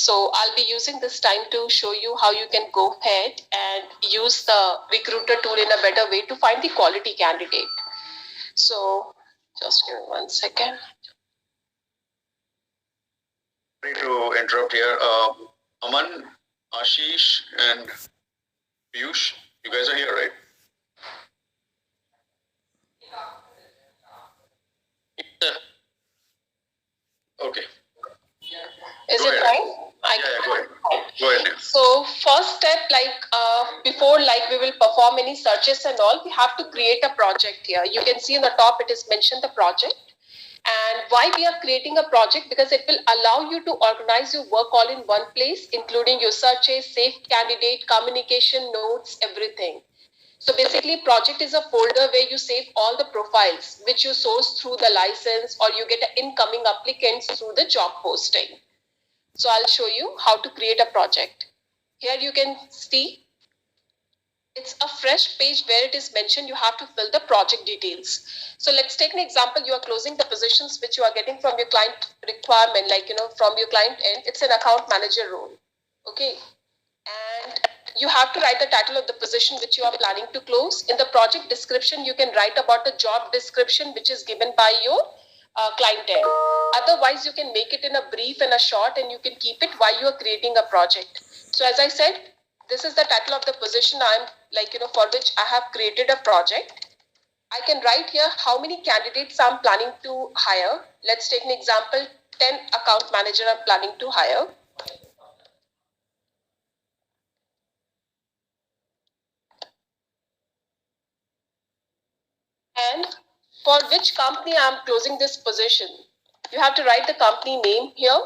So I'll be using this time to show you how you can go ahead and use the recruiter tool in a better way to find the quality candidate. So just give me 1 second. Sorry to interrupt here. Aman, Ashish, and Piyush, you guys are here, right? Okay. Is Go it ahead. fine? Yeah, go ahead. Go ahead. So first step, before we will perform any searches and all, we have to create a project here. You can see on the top it is mentioned the project. And why we are creating a project? Because it will allow you to organize your work all in one place, including your searches, saved candidate, communication notes, everything. So basically, project is a folder where you save all the profiles which you source through the license, or you get incoming applicants through the job posting. So I'll show you how to create a project. Here you can see it's a fresh page where it is mentioned you have to fill the project details. So let's take an example. You are closing the positions which you are getting from your client requirement, from your client end. It's an account manager role. Okay. And you have to write the title of the position which you are planning to close. In the project description, you can write about the job description which is given by your client end. Otherwise, you can make it in a brief and a short, and you can keep it while you are creating a project. So as I said, this is the title of the position for which I have created a project. I can write here how many candidates I'm planning to hire. Let's take an example, 10 account manager I'm planning to hire. And for which company I'm closing this position. You have to write the company name here.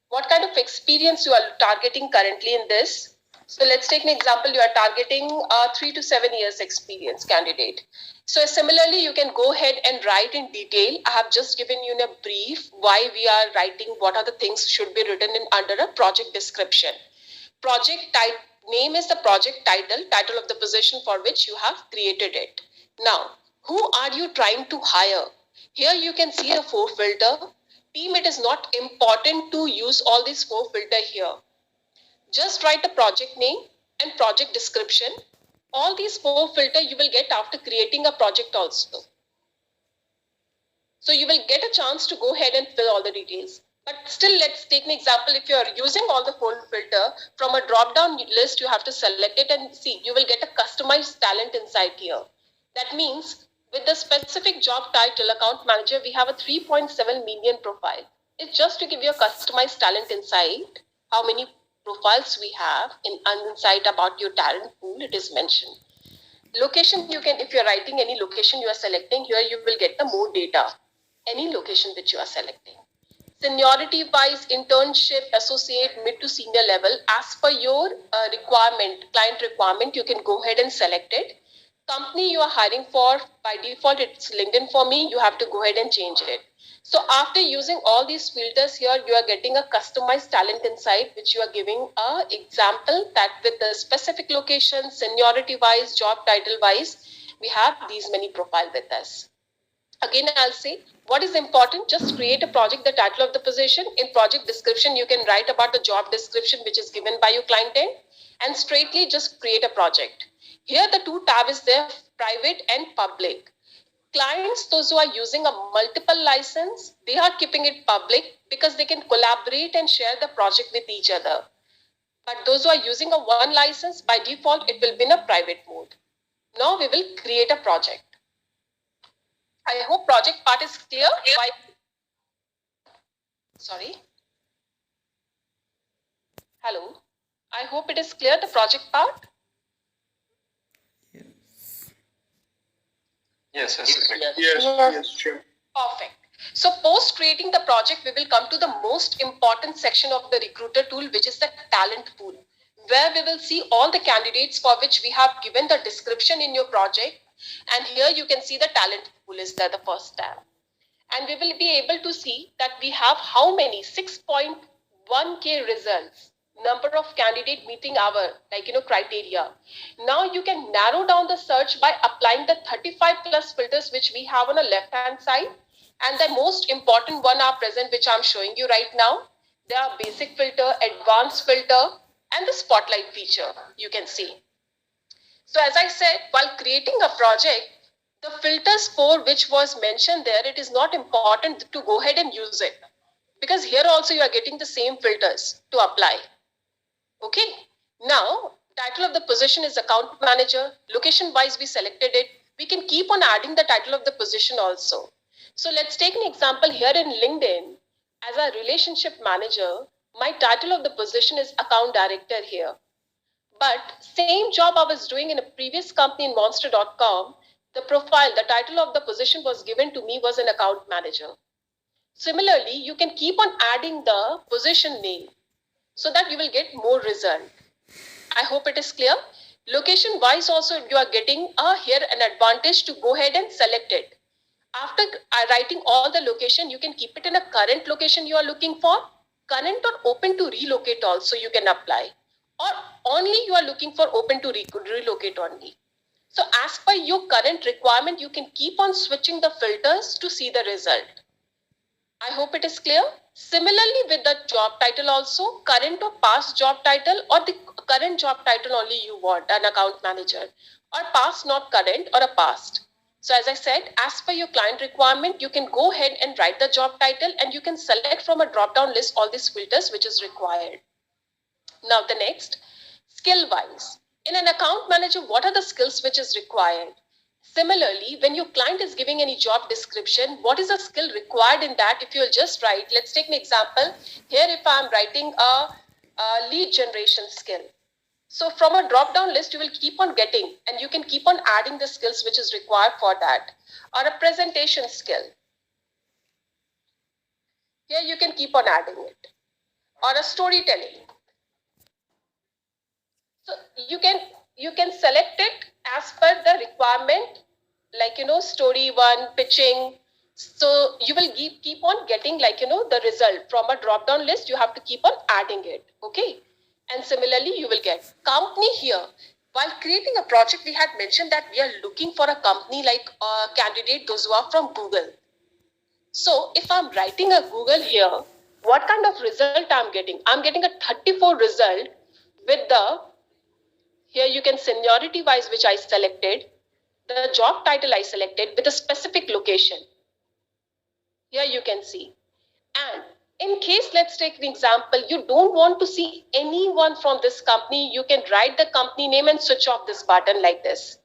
What kind of experience you are targeting currently in this? So let's take an example. You are targeting a 3 to 7 years experience candidate. So similarly, you can go ahead and write in detail. I have just given you in a brief why we are writing, what are the things should be written in under a project description. Project name is the project title of the position for which you have created it. Now, who are you trying to hire? Here you can see a 4 filter. Team, it is not important to use all these 4 filter here. Just write the project name and project description. All these 4 filter you will get after creating a project also. So you will get a chance to go ahead and fill all the details. But still, let's take an example. If you are using all the 4 filter, from a drop-down list, you have to select it and see, you will get a customized talent inside here. That means with the specific job title, account manager, we have a 3.7 million profile. It's just to give you a customized talent insight, how many profiles we have insight about your talent pool, it is mentioned. Location, you can, if you're writing any location you are selecting, here you will get the more data, any location which you are selecting. Seniority wise, internship, associate, mid to senior level, as per your requirement, client requirement, you can go ahead and select it. Company you are hiring for, by default it's LinkedIn for me, you have to go ahead and change it. So after using all these filters here, you are getting a customized talent insight, which you are giving an example that with the specific location, seniority wise, job title wise, we have these many profile with us. Again, I'll say what is important, just create a project, the title of the position. In project description, you can write about the job description which is given by your client end, and straightly just create a project. Here the 2 tab is there, private and public. Clients, those who are using a multiple license, they are keeping it public because they can collaborate and share the project with each other. But those who are using a 1 license, by default, it will be in a private mode. Now we will create a project. I hope project part is clear. Sorry. Hello. I hope it is clear, the project part. Yes, sure. Perfect. So post creating the project, we will come to the most important section of the recruiter tool, which is the talent pool, where we will see all the candidates for which we have given the description in your project. And here you can see the talent pool is there, the first tab. And we will be able to see that we have how many 6.1K results, number of candidate meeting our criteria. Now you can narrow down the search by applying the 35 plus filters which we have on the left hand side. And the most important one are present, which I'm showing you right now. There are basic filter, advanced filter, and the spotlight feature you can see. So as I said, while creating a project, the filters for which was mentioned there, it is not important to go ahead and use it. Because here also you are getting the same filters to apply. Okay. Now, title of the position is account manager. Location wise, we selected it. We can keep on adding the title of the position also. So let's take an example here in LinkedIn. As a relationship manager, my title of the position is account director here. But same job I was doing in a previous company in monster.com, the profile, the title of the position was given to me was an account manager. Similarly, you can keep on adding the position name so that you will get more result. I hope it is clear. Location wise also you are getting here an advantage to go ahead and select it. After writing all the location, you can keep it in a current location you are looking for, current or open to relocate also you can apply, or only you are looking for open to relocate only. So as per your current requirement, you can keep on switching the filters to see the result. I hope it is clear. Similarly, with the job title also, current or past job title, or the current job title only you want, an account manager, or past, not current, or a past. So as I said, as per your client requirement, you can go ahead and write the job title and you can select from a drop-down list all these filters which is required. Now the next, skill-wise. In an account manager, what are the skills which is required? Similarly, when your client is giving any job description, what is the skill required in that? If you'll just write, let's take an example. Here, if I'm writing a lead generation skill. So from a drop-down list, you will keep on getting, and you can keep on adding the skills which is required for that. Or a presentation skill. Here you can keep on adding it. Or a storytelling. So you can select it as per the requirement, like story one, pitching. So you will keep on getting the result from a drop down list. You have to keep on adding it. Okay. And similarly, you will get company here. While creating a project, we had mentioned that we are looking for a company like a candidate, those who are from Google. So if I'm writing a Google here, what kind of result I'm getting? I'm getting a 34 result with the, here you can seniority wise, which I selected, the job title I selected with a specific location. Here you can see. And in case, let's take an example, you don't want to see anyone from this company, you can write the company name and switch off this button like this.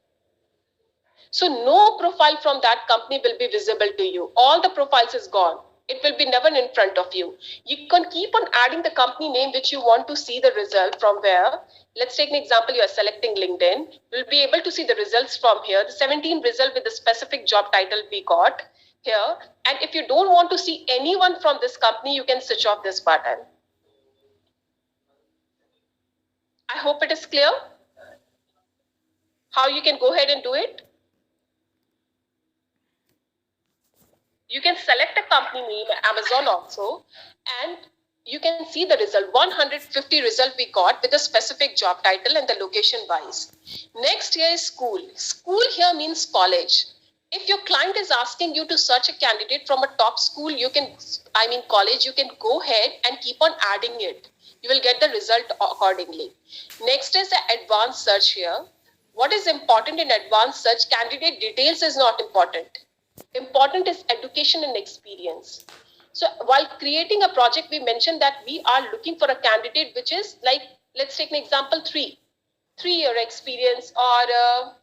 So no profile from that company will be visible to you. All the profiles is gone. It will be never in front of you. You can keep on adding the company name which you want to see the result from where. Let's take an example. You are selecting LinkedIn. You'll be able to see the results from here. The 17 result with the specific job title we got here. And if you don't want to see anyone from this company, you can switch off this button. I hope it is clear how you can go ahead and do it. You can select a company name, Amazon also, and you can see the result. 150 result we got with a specific job title and the location wise. Next here is school. School here means college. If your client is asking you to search a candidate from a top school, college, you can go ahead and keep on adding it. You will get the result accordingly. Next is the advanced search here. What is important in advanced search? Candidate details is not important. Important is education and experience. So while creating a project, we mentioned that we are looking for a candidate which is like, let's take an example, 3-year experience, or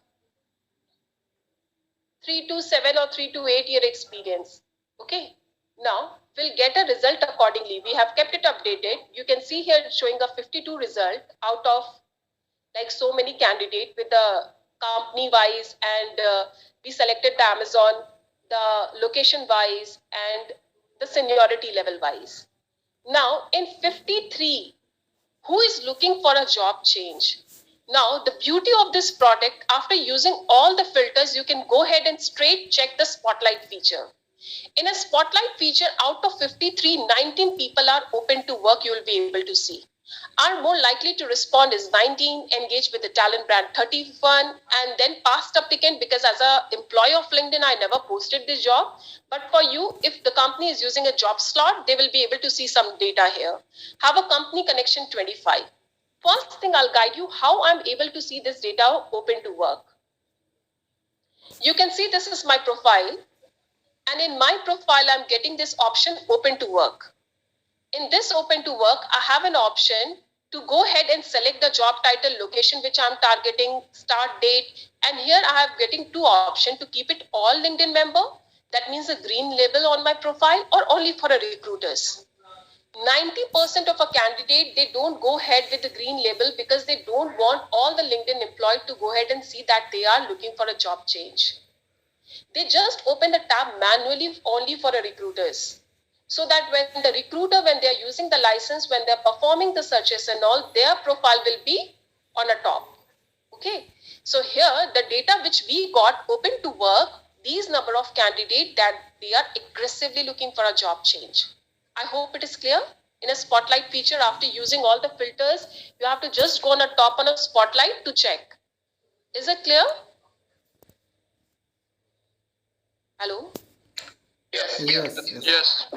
3 to 7 or 3 to 8 year experience. Okay. Now we'll get a result accordingly. We have kept it updated. You can see here showing a 52 result out of like so many candidates with the company wise, and we selected the Amazon, the location wise, and the seniority level wise. Now in 53, who is looking for a job change? Now the beauty of this product, after using all the filters, you can go ahead and straight check the spotlight feature. In a spotlight feature, out of 53, 19 people are open to work, you will be able to see. Are more likely to respond is 19, engage with the talent brand 31, and then past applicant, because as a employee of LinkedIn, I never posted this job. But for you, if the company is using a job slot, they will be able to see some data here. Have a company connection 25. First thing, I'll guide you how I'm able to see this data open to work. You can see this is my profile. And in my profile, I'm getting this option open to work. In this open to work, I have an option to go ahead and select the job title, location which I'm targeting, start date. And here I have getting two options to keep it all LinkedIn member. That means a green label on my profile, or only for a recruiters. 90% of a candidate, they don't go ahead with the green label because they don't want all the LinkedIn employee to go ahead and see that they are looking for a job change. They just open the tab manually only for a recruiters. So that when the recruiter, when they're using the license, when they're performing the searches and all, their profile will be on a top. Okay. So here, the data which we got open to work, these number of candidates that they are aggressively looking for a job change. I hope it is clear. In a spotlight feature, after using all the filters, you have to just go on a top on a spotlight to check. Is it clear? Hello? Yes.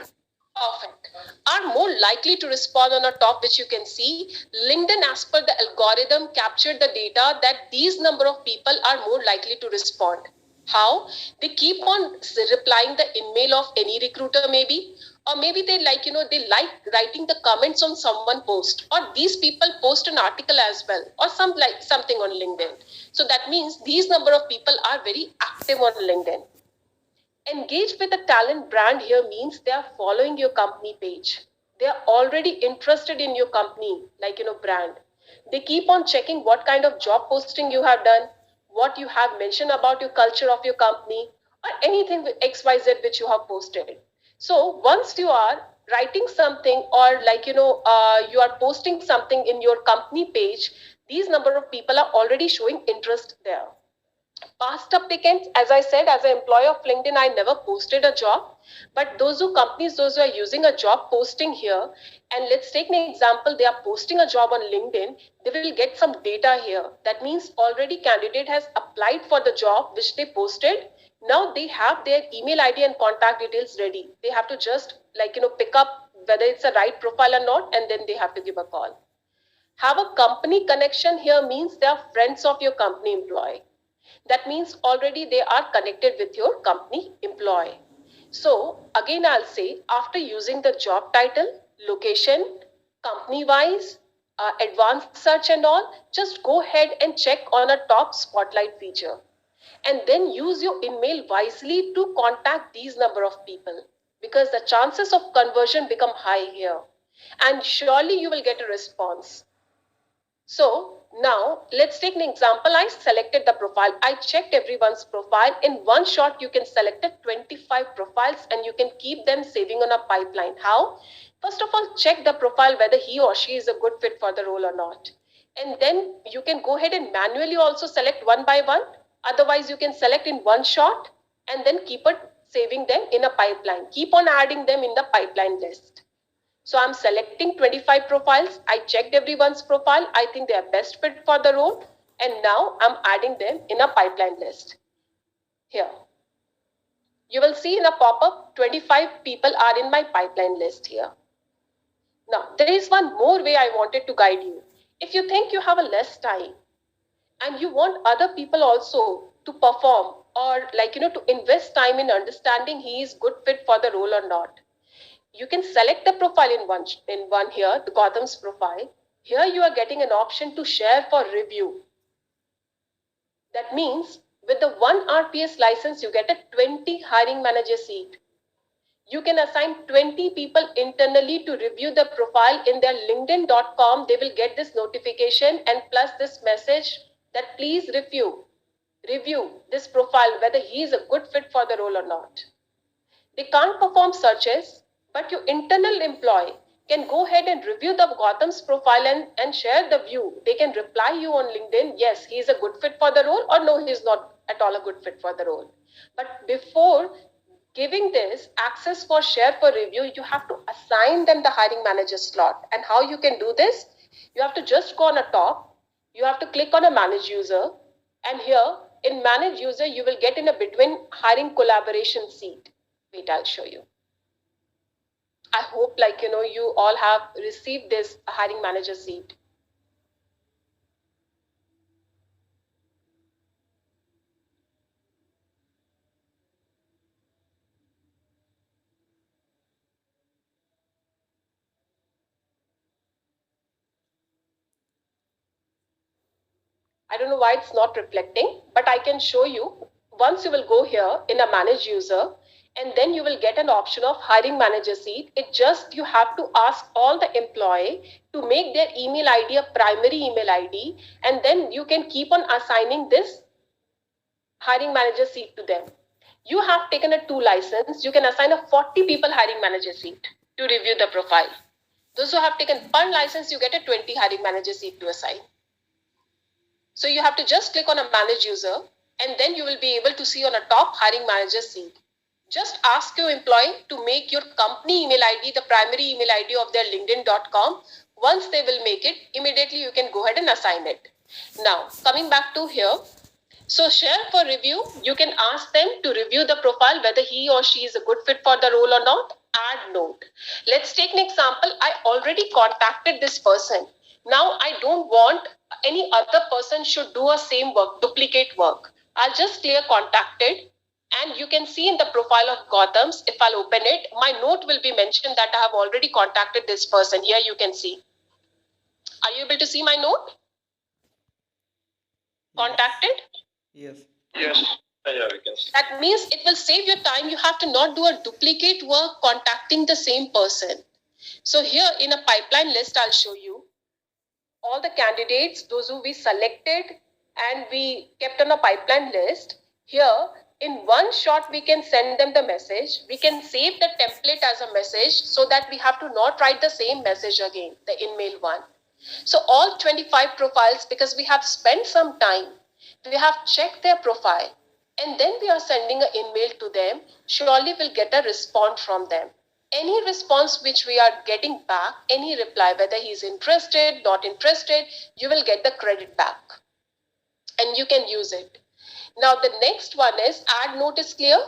Perfect. Are more likely to respond on a top, which you can see. LinkedIn, as per the algorithm, captured the data that these number of people are more likely to respond. How? They keep on replying the email of any recruiter maybe, or maybe they like, they like writing the comments on someone post, or these people post an article as well, or something on LinkedIn. So that means these number of people are very active on LinkedIn. Engage with a talent brand here means they are following your company page. They are already interested in your company, brand. They keep on checking what kind of job posting you have done, what you have mentioned about your culture of your company, or anything with XYZ which you have posted. So once you are writing something, or you are posting something in your company page, these number of people are already showing interest there. Past applicants, as I said, as an employee of LinkedIn, I never posted a job. But those who are using a job posting here, and let's take an example, they are posting a job on LinkedIn, they will get some data here. That means already candidate has applied for the job which they posted. Now they have their email ID and contact details ready. They have to just pick up whether it's a right profile or not, and then they have to give a call. Have a company connection here means they are friends of your company employee. That means already they are connected with your company employee. So again, I'll say, after using the job title, location, company wise, advanced search and all, just go ahead and check on a top spotlight feature. And then use your email wisely to contact these number of people, because the chances of conversion become high here. And surely you will get a response. So now let's take an example. I selected the profile. I checked everyone's profile. In one shot, you can select 25 profiles and you can keep them saving on a pipeline. How? First of all, check the profile whether he or she is a good fit for the role or not. And then you can go ahead and manually also select one by one. Otherwise, you can select in one shot and then keep it saving them in a pipeline. Keep on adding them in the pipeline list. So I'm selecting 25 profiles. I checked everyone's profile. I think they are best fit for the role. And now I'm adding them in a pipeline list. Here. You will see in a pop-up, 25 people are in my pipeline list here. Now, there is one more way I wanted to guide you. If you think you have a less time and you want other people also to perform, or to invest time in understanding he is good fit for the role or not, you can select the profile in one here, the Gautam's profile. Here you are getting an option to share for review. That means with the 1 RPS license, you get a 20 hiring manager seat. You can assign 20 people internally to review the profile in their linkedin.com. They will get this notification and plus this message that please review this profile, whether he is a good fit for the role or not. They can't perform searches, but your internal employee can go ahead and review the Gautam's profile and share the view. They can reply you on LinkedIn, yes, he is a good fit for the role, or no, he is not at all a good fit for the role. But before giving this access for share for review, you have to assign them the hiring manager slot. And how you can do this? You have to just go on a top. You have to click on a manage user. And here in manage user, you will get in a between hiring collaboration seat. Wait, I'll show you. I hope you all have received this hiring manager seat. I don't know why it's not reflecting, but I can show you. Once you will go here in a manage user, and then you will get an option of hiring manager seat. It just you have to ask all the employee to make their email ID a primary email ID, and then you can keep on assigning this hiring manager seat to them. You have taken a 2 license, you can assign a 40 people hiring manager seat to review the profile. Those who have taken per license, you get a 20 hiring manager seat to assign. So you have to just click on a manage user, and then you will be able to see on a top hiring manager seat. Just ask your employee to make your company email ID the primary email ID of their linkedin.com. Once they will make it, immediately you can go ahead and assign it. Now, coming back to here. So share for review, you can ask them to review the profile, whether he or she is a good fit for the role or not. Add note. Let's take an example. I already contacted this person. Now I don't want any other person should do a same work, duplicate work. I'll just clear contacted, and you can see in the profile of Gautam's, if I'll open it, my note will be mentioned that I have already contacted this person. Here you can see. Are you able to see my note? Contacted? Yes. Yes. Yeah, we can see. That means it will save your time. You have to not do a duplicate work contacting the same person. So here in a pipeline list, I'll show you all the candidates, those who we selected and we kept on a pipeline list. Here in one shot, we can send them the message. We can save the template as a message so that we have to not write the same message again, the in-mail one. So all 25 profiles, because we have spent some time, we have checked their profile, and then we are sending an email to them, surely we'll get a response from them. Any response which we are getting back, any reply, whether he's interested, not interested, you will get the credit back and you can use it. Now the next one is add notice clear.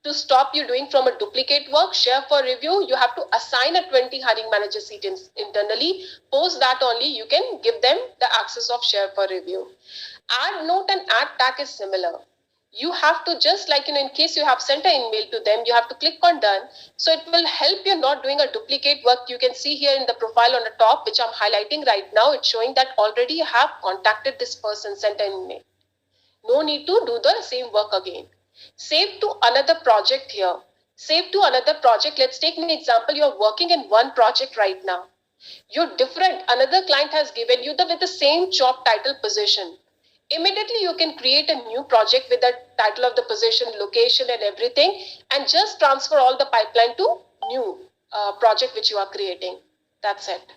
To stop you doing from a duplicate work, share for review, you have to assign a 20 hiring manager seat internally. Post that only, you can give them the access of share for review. Add note and add tag is similar. You have to just in case you have sent an email to them, you have to click on done. So it will help you not doing a duplicate work. You can see here in the profile on the top, which I'm highlighting right now, it's showing that already you have contacted this person, sent an email. No need to do the same work again. Save to another project here. Save to another project. Let's take an example. You're working in one project right now. You're different. Another client has given you with the same job title position. Immediately you can create a new project with the title of the position, location and everything, and just transfer all the pipeline to new project which you are creating. That's it.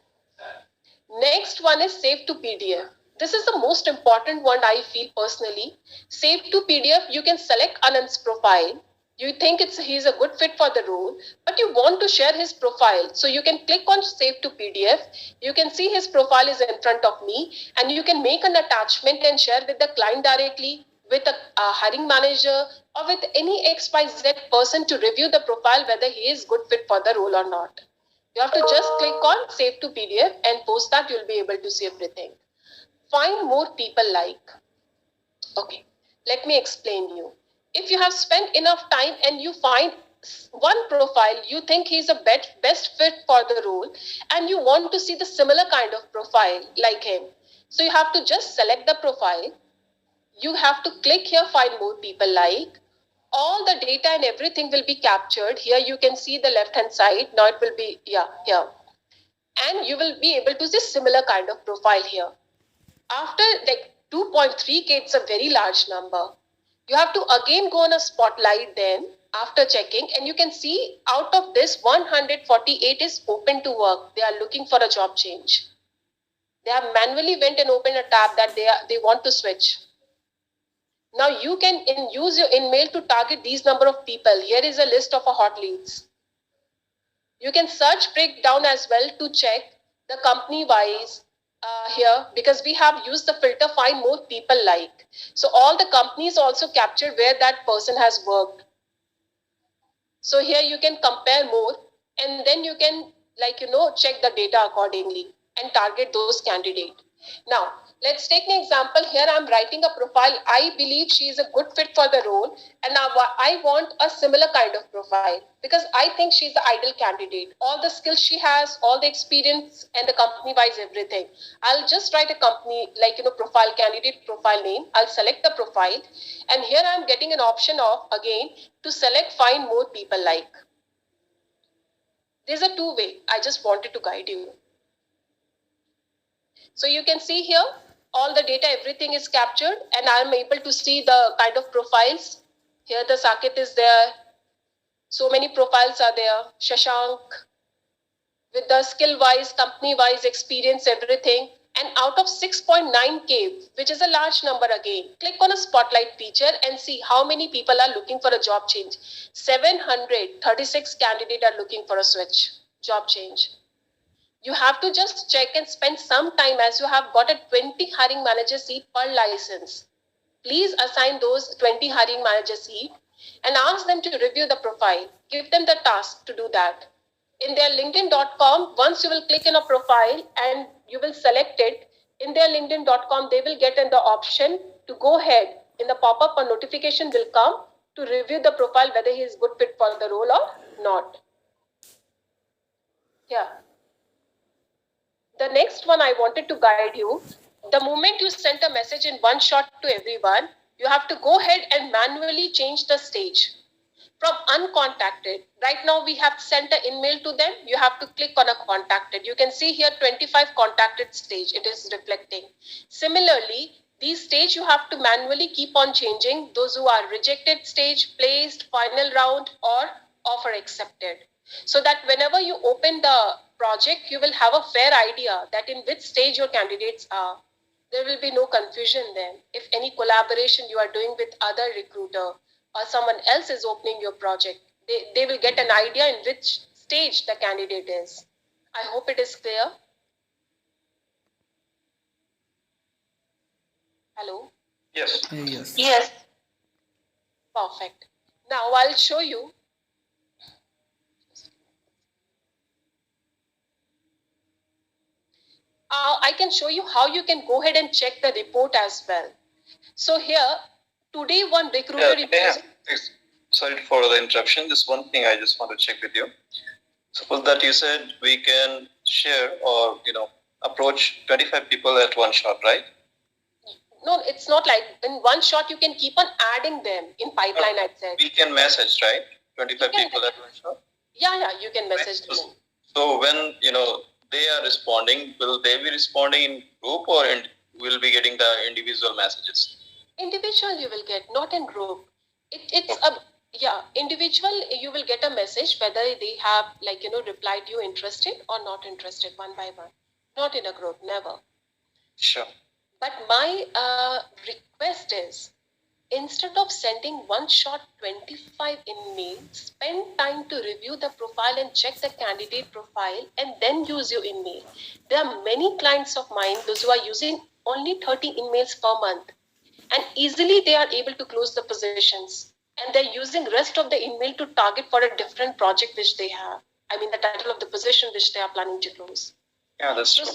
Next one is save to PDF. This is the most important one I feel personally. Save to PDF, you can select Anand's profile. You think he's a good fit for the role, but you want to share his profile. So you can click on save to PDF. You can see his profile is in front of me, and you can make an attachment and share with the client directly, with a hiring manager, or with any XYZ person to review the profile, whether he is good fit for the role or not. You have to just click on save to PDF and post that. You'll be able to see everything. Find more people like. Okay, let me explain you. If you have spent enough time and you find one profile, you think he's a best fit for the role, and you want to see the similar kind of profile like him. So you have to just select the profile. You have to click here, find more people like. All the data and everything will be captured. Here you can see the left hand side. Now it will be, here. And you will be able to see similar kind of profile here. After 2.3K, it's a very large number. You have to again go on a spotlight then after checking, and you can see out of this 148 is open to work. They are looking for a job change. They have manually went and opened a tab that they want to switch. Now you can use your InMail to target these number of people. Here is a list of hot leads. You can search breakdown as well to check the company wise, here, because we have used the filter find more people like. So all the companies also capture where that person has worked. So here you can compare more, and then you can check the data accordingly and target those candidates. Now, let's take an example. Here I'm writing a profile. I believe she is a good fit for the role, and I want a similar kind of profile because I think she's the ideal candidate. All the skills she has, all the experience, and the company-wise everything. I'll just write a company profile, candidate profile name. I'll select the profile, and here I'm getting an option of again to select find more people like. There's a two-way. I just wanted to guide you. So you can see here, all the data, everything is captured, and I'm able to see the kind of profiles. Here the Saket is there. So many profiles are there. Shashank, with the skill-wise, company-wise, experience, everything. And out of 6.9K, which is a large number again, click on a spotlight feature and see how many people are looking for a job change. 736 candidates are looking for a switch, job change. You have to just check and spend some time, as you have got a 20 hiring manager seat per license. Please assign those 20 hiring manager seat and ask them to review the profile. Give them the task to do that. In their LinkedIn.com, once you will click in a profile and you will select it, in their LinkedIn.com, they will get in the option to go ahead. In the pop-up, a notification will come to review the profile, whether he is good fit for the role or not. Yeah. The next one I wanted to guide you. The moment you sent a message in one shot to everyone, you have to go ahead and manually change the stage. From uncontacted, right now we have sent an email to them, you have to click on a contacted. You can see here 25 contacted stage, it is reflecting. Similarly, these stage you have to manually keep on changing, those who are rejected stage, placed, final round, or offer accepted. So that whenever you open the project, you will have a fair idea that in which stage your candidates are. There will be no confusion then. If any collaboration you are doing with other recruiter or someone else is opening your project, they will get an idea in which stage the candidate is. I hope it is clear. Hello? Yes. Yes. Yes. Perfect. Now I'll show you. I can show you how you can go ahead and check the report as well. So here, today one recruiter Sorry for the interruption. Just one thing I just want to check with you. Suppose that you said we can share or approach 25 people at one shot, right? No, it's not like in one shot you can keep on adding them in pipeline. I said we can message, right? 25 people at one shot. Yeah, you can message them. So when they are responding, will they be responding in group or will be getting the individual messages? Individual you will get, not in group. It's individual. You will get a message whether they have replied you interested or not interested, one by one. Not in a group, never. Sure. But my request is, instead of sending one shot 25 emails, spend time to review the profile and check the candidate profile and then use your email. There are many clients of mine, those who are using only 30 emails per month, and easily they are able to close the positions. And they're using rest of the email to target for a different project which they have. I mean the title of the position which they are planning to close. Yeah, that's true.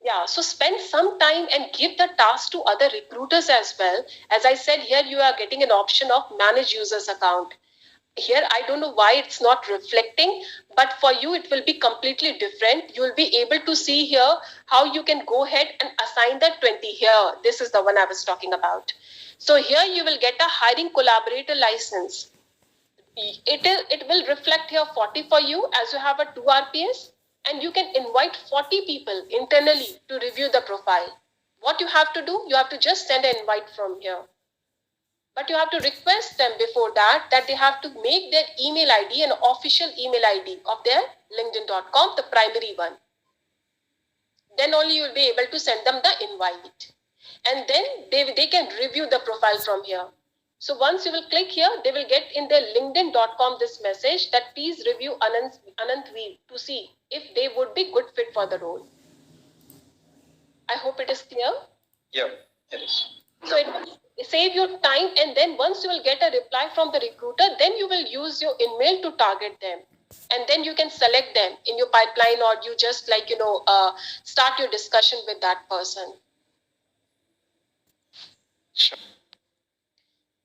Yeah, so spend some time and give the task to other recruiters as well. As I said, here you are getting an option of manage users account. Here, I don't know why it's not reflecting, but for you, it will be completely different. You will be able to see here how you can go ahead and assign the 20 here. This is the one I was talking about. So here you will get a hiring collaborator license. It will reflect here 40 for you as you have a 2 RPS. And you can invite 40 people internally to review the profile. What you have to do, you have to just send an invite from here. But you have to request them before that they have to make their email ID an official email ID of their LinkedIn.com, the primary one. Then only you will be able to send them the invite. And then they can review the profile from here. So once you will click here, they will get in their LinkedIn.com this message that please review Anant Veer to see if they would be good fit for the role. I hope it is clear. Yeah, it is. So it will save you time, and then once you will get a reply from the recruiter, then you will use your email to target them, and then you can select them in your pipeline, or you just start your discussion with that person. Sure.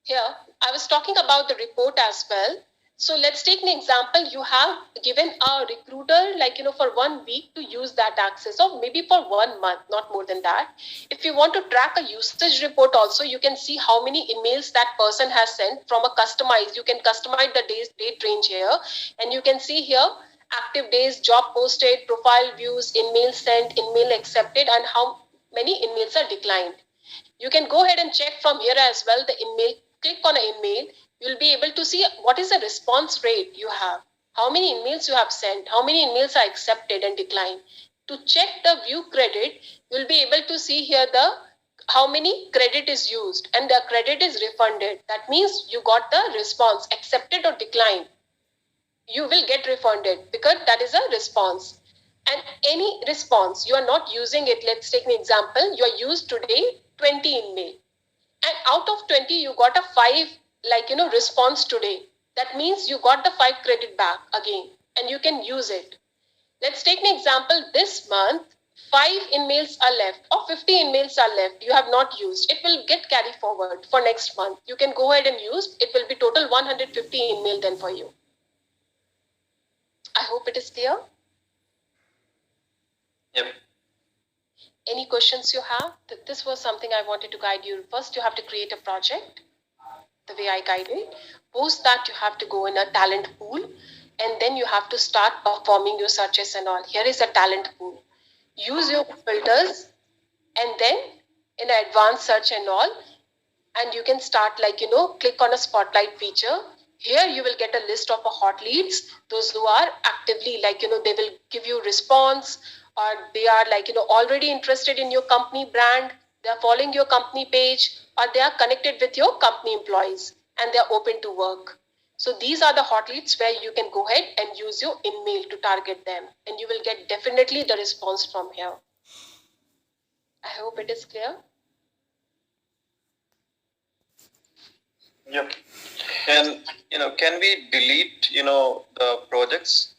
Here, I was talking about the report as well. So let's take an example. You have given a recruiter, for 1 week to use that access, or maybe for 1 month, not more than that. If you want to track a usage report also, you can see how many emails that person has sent from a customized. You can customize the date range here, and you can see here active days, job posted, profile views, email sent, email accepted, and how many emails are declined. You can go ahead and check from here as well the email. Click on an email. You'll be able to see what is the response rate you have, how many emails you have sent, how many emails are accepted and declined. To check the view credit, you'll be able to see here the how many credit is used, and the credit is refunded. That means you got the response accepted or declined. You will get refunded because that is a response. And any response you are not using it, let's take an example. You are used today 20 email, and out of 20 you got a 5 response today. That means you got the 5 credit back again, and you can use it. Let's take an example. This month 5 emails are left, or 50 emails are left, you have not used. It will get carried forward for next month. You can go ahead and use. It will be total 150 email then for you. I hope it is clear. Yep. Any questions you have? This was something I wanted to guide you. First, you have to create a project the way I guided. Post that, you have to go in a talent pool, and then you have to start performing your searches and all. Here is a talent pool. Use your filters, and then in advanced search and all, and you can start click on a spotlight feature. Here you will get a list of hot leads, those who are actively they will give you response, or they are already interested in your company brand, they are following your company page, or they are connected with your company employees, and they are open to work. So these are the hot leads where you can go ahead and use your email to target them, and you will get definitely the response from here. I hope it is clear. Yep. And can we delete the projects?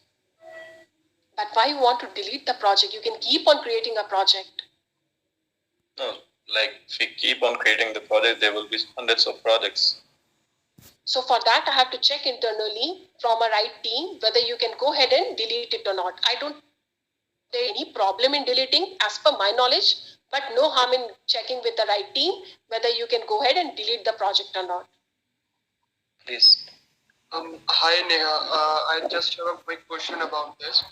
But why you want to delete the project? You can keep on creating a project. No, like if we keep on creating the project, there will be hundreds of projects. So for that, I have to check internally from a right team whether you can go ahead and delete it or not. I don't see any problem in deleting as per my knowledge, but no harm in checking with the right team whether you can go ahead and delete the project or not. Please. Hi Neha, I just have a quick question about this.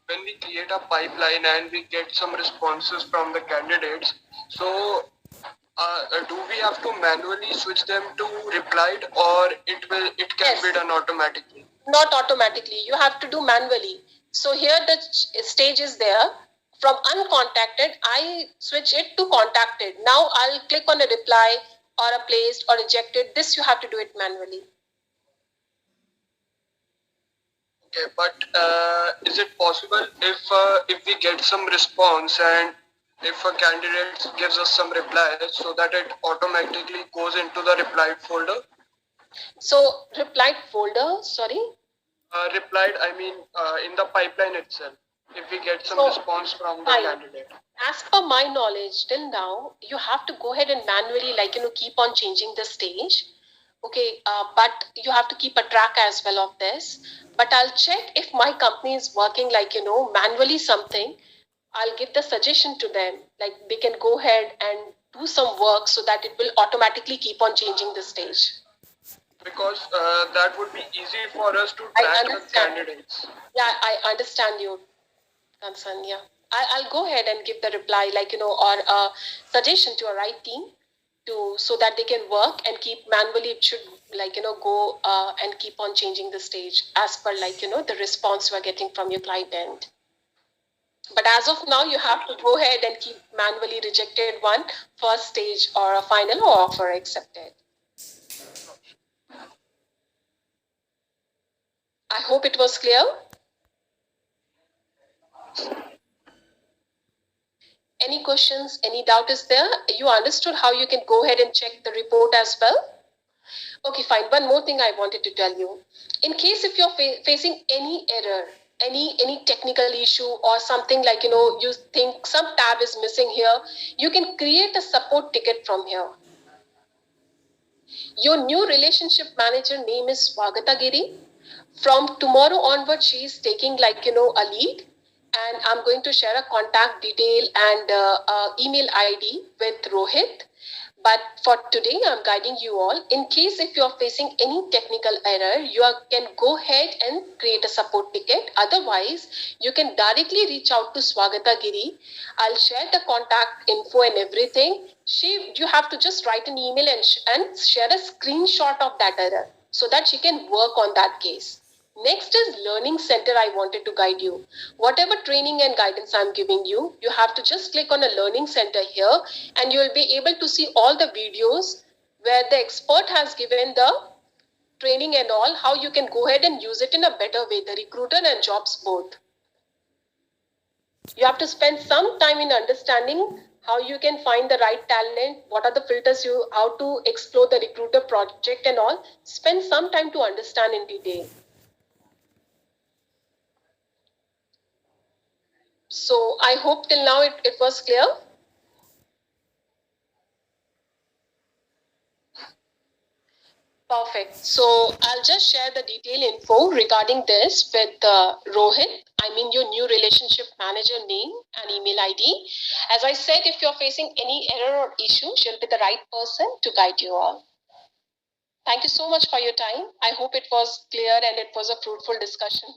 When we create a pipeline and we get some responses from the candidates, so do we have to manually switch them to replied, or it can Yes. be done automatically? Not automatically. You have to do manually. So here the stage is there. From uncontacted, I switch it to contacted. Now I'll click on a reply or a placed or rejected. This you have to do it manually. Okay, but is it possible if we get some response and if a candidate gives us some reply, so that it automatically goes into the replied folder? So replied folder, sorry. Replied, I mean in the pipeline itself. If we get some So, response from the fine. candidate. As per my knowledge, till now, you have to go ahead and manually, keep on changing the stage. Okay, but you have to keep a track as well of this. But I'll check if my company is working manually something. I'll give the suggestion to them, like they can go ahead and do some work so that it will automatically keep on changing the stage. Because that would be easy for us to I track the understand. candidates. Yeah, I understand your concern. Yeah, I'll go ahead and give the reply, or a suggestion to a right team so that they can work and keep manually. It should go and keep on changing the stage as per the response you are getting from your client end. But as of now, you have to go ahead and keep manually rejected one, first stage, or a final, or offer accepted. I hope it was clear. Any questions, any doubt is there? You understood how you can go ahead and check the report as well? Okay, fine. One more thing I wanted to tell you. In case if you're facing any error, any technical issue or something like, you think some tab is missing here, you can create a support ticket from here. Your new relationship manager name is Swagata Giri. From tomorrow onward, she is taking a lead, and I'm going to share a contact detail and email ID with Rohit. But for today, I'm guiding you all. In case if you're facing any technical error, can go ahead and create a support ticket. Otherwise, you can directly reach out to Swagata Giri. I'll share the contact info and everything. You have to just write an email and share a screenshot of that error so that she can work on that case. Next is Learning Center. I wanted to guide you. Whatever training and guidance I'm giving you, you have to just click on a Learning Center here and you will be able to see all the videos where the expert has given the training and all, how you can go ahead and use it in a better way, the recruiter and jobs both. You have to spend some time in understanding how you can find the right talent, what are the filters, how to explore the recruiter project and all. Spend some time to understand in detail. So I hope till now it was clear. Perfect. So I'll just share the detailed info regarding this with Rohit. I mean your new relationship manager name and email ID. As I said, if you're facing any error or issue, she'll be the right person to guide you all. Thank you so much for your time. I hope it was clear and it was a fruitful discussion.